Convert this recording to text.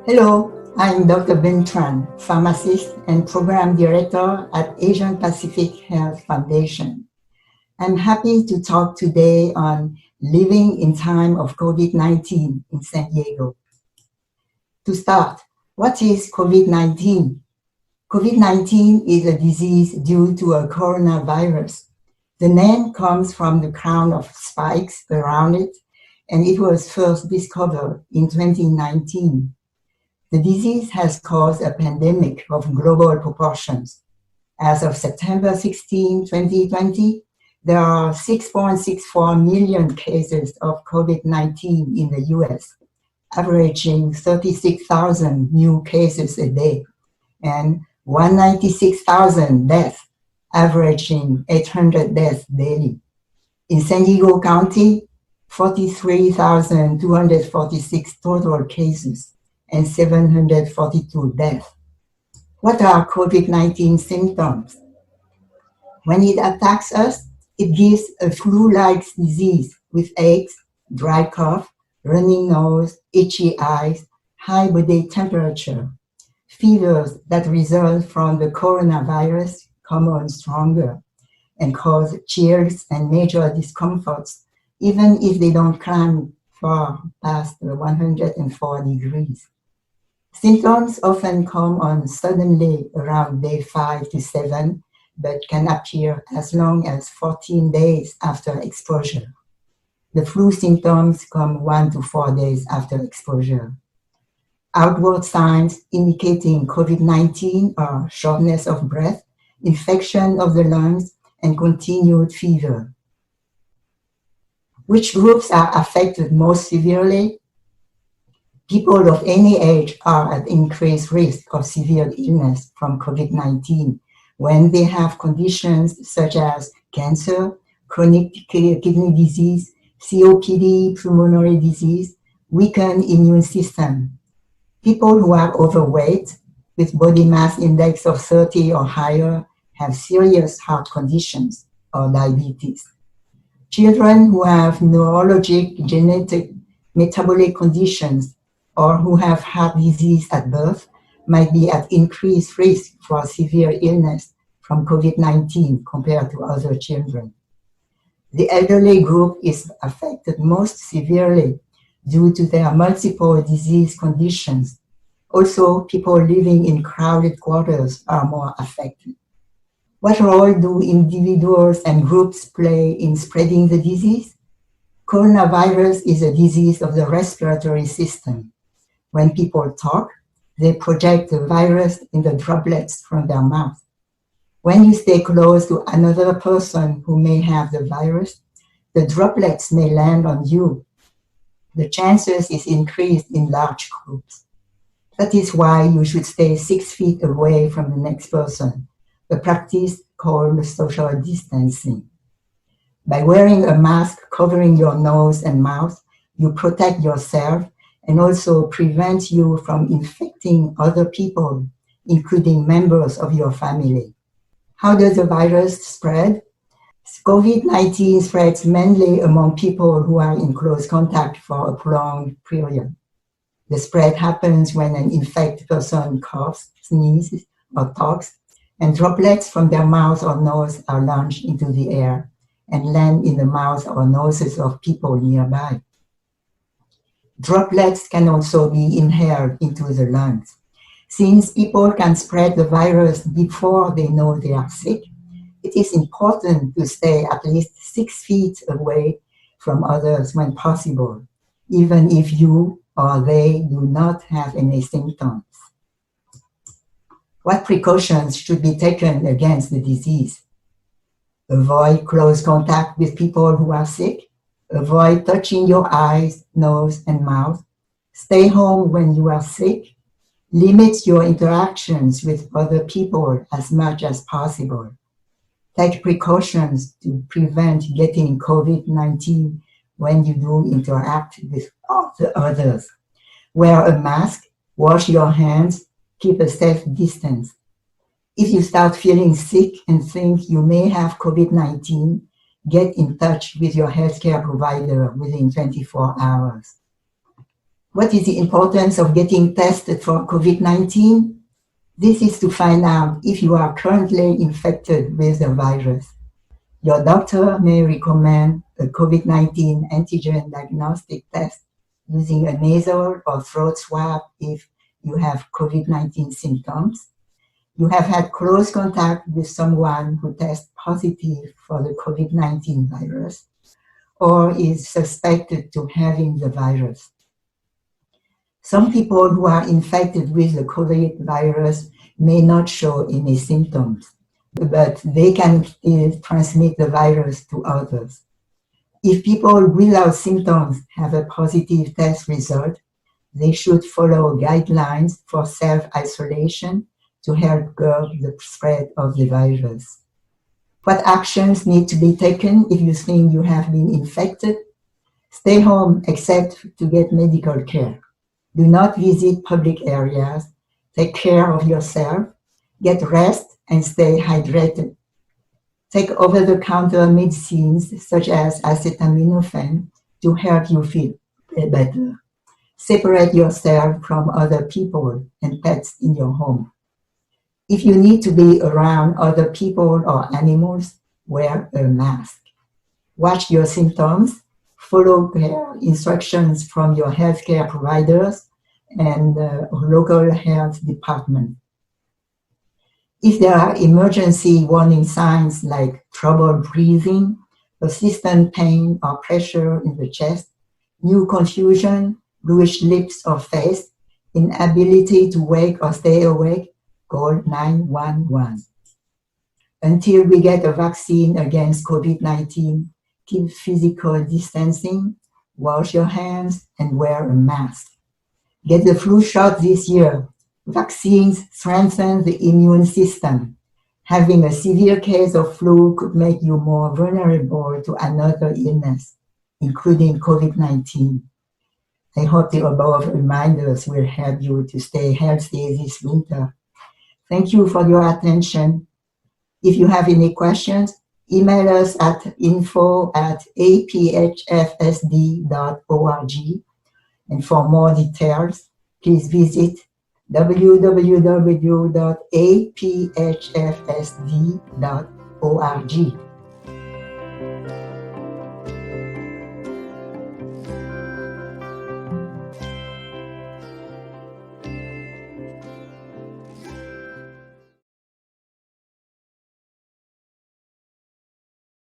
Hello, I'm Dr. Binh Tran, pharmacist and program director at Asian Pacific Health Foundation. I'm happy to talk today on living in time of COVID-19 in San Diego. To start, what is COVID-19? COVID-19 is a disease due to a coronavirus. The name comes from the crown of spikes around it, and it was first discovered in 2019. The disease has caused a pandemic of global proportions. As of September 16, 2020, there are 6.64 million cases of COVID-19 in the US, averaging 36,000 new cases a day, and 196,000 deaths, averaging 800 deaths daily. In San Diego County, 43,246 total cases and 742 deaths. What are COVID-19 symptoms? When it attacks us, it gives a flu-like disease with aches, dry cough, running nose, itchy eyes, high body temperature. Fevers that result from the coronavirus come on stronger and cause chills and major discomforts, even if they don't climb far past 104 degrees. Symptoms often come on suddenly around day 5 to 7, but can appear as long as 14 days after exposure. The flu symptoms come 1 to 4 days after exposure. Outward signs indicating COVID-19 are shortness of breath, infection of the lungs, and continued fever. Which groups are affected most severely? People of any age are at increased risk of severe illness from COVID-19 when they have conditions such as cancer, chronic kidney disease, COPD, pulmonary disease, weakened immune system. People who are overweight with body mass index of 30 or higher have serious heart conditions or diabetes. Children who have neurologic, genetic, metabolic conditions or who have heart disease at birth might be at increased risk for severe illness from COVID-19 compared to other children. The elderly group is affected most severely due to their multiple disease conditions. Also, people living in crowded quarters are more affected. What role do individuals and groups play in spreading the disease? Coronavirus is a disease of the respiratory system. When people talk, they project the virus in the droplets from their mouth. When you stay close to another person who may have the virus, the droplets may land on you. The chances is increased in large groups. That is why you should stay 6 feet away from the next person, a practice called social distancing. By wearing a mask covering your nose and mouth, you protect yourself and also prevent you from infecting other people, including members of your family. How does the virus spread? COVID-19 spreads mainly among people who are in close contact for a prolonged period. The spread happens when an infected person coughs, sneezes, or talks, and droplets from their mouth or nose are launched into the air and land in the mouth or noses of people nearby. Droplets can also be inhaled into the lungs. Since people can spread the virus before they know they are sick, it is important to stay at least 6 feet away from others when possible, even if you or they do not have any symptoms. What precautions should be taken against the disease? Avoid close contact with people who are sick. Avoid touching your eyes, nose, and mouth. Stay home when you are sick. Limit your interactions with other people as much as possible. Take precautions to prevent getting COVID-19 when you do interact with others. Wear a mask, wash your hands, keep a safe distance. If you start feeling sick and think you may have COVID-19, get in touch with your healthcare provider within 24 hours. What is the importance of getting tested for COVID-19? This is to find out if you are currently infected with the virus. Your doctor may recommend a COVID-19 antigen diagnostic test using a nasal or throat swab if you have COVID-19 symptoms. You have had close contact with someone who tests positive for the COVID-19 virus or is suspected to having the virus. Some people who are infected with the COVID virus may not show any symptoms, but they can still transmit the virus to others. If people without symptoms have a positive test result, they should follow guidelines for self-isolation to help curb the spread of the virus. What actions need to be taken if you think you have been infected? Stay home except to get medical care. Do not visit public areas. Take care of yourself. Get rest and stay hydrated. Take over-the-counter medicines such as acetaminophen to help you feel better. Separate yourself from other people and pets in your home. If you need to be around other people or animals, wear a mask. Watch your symptoms. Follow care instructions from your healthcare providers and local health department. If there are emergency warning signs like trouble breathing, persistent pain or pressure in the chest, new confusion, bluish lips or face, inability to wake or stay awake, call 911. Until we get a vaccine against COVID-19, keep physical distancing, wash your hands, and wear a mask. Get the flu shot this year. Vaccines strengthen the immune system. Having a severe case of flu could make you more vulnerable to another illness, including COVID-19. I hope the above reminders will help you to stay healthy this winter. Thank you for your attention. If you have any questions, email us at info@aphfsd.org. And for more details, please visit www.aphfsd.org.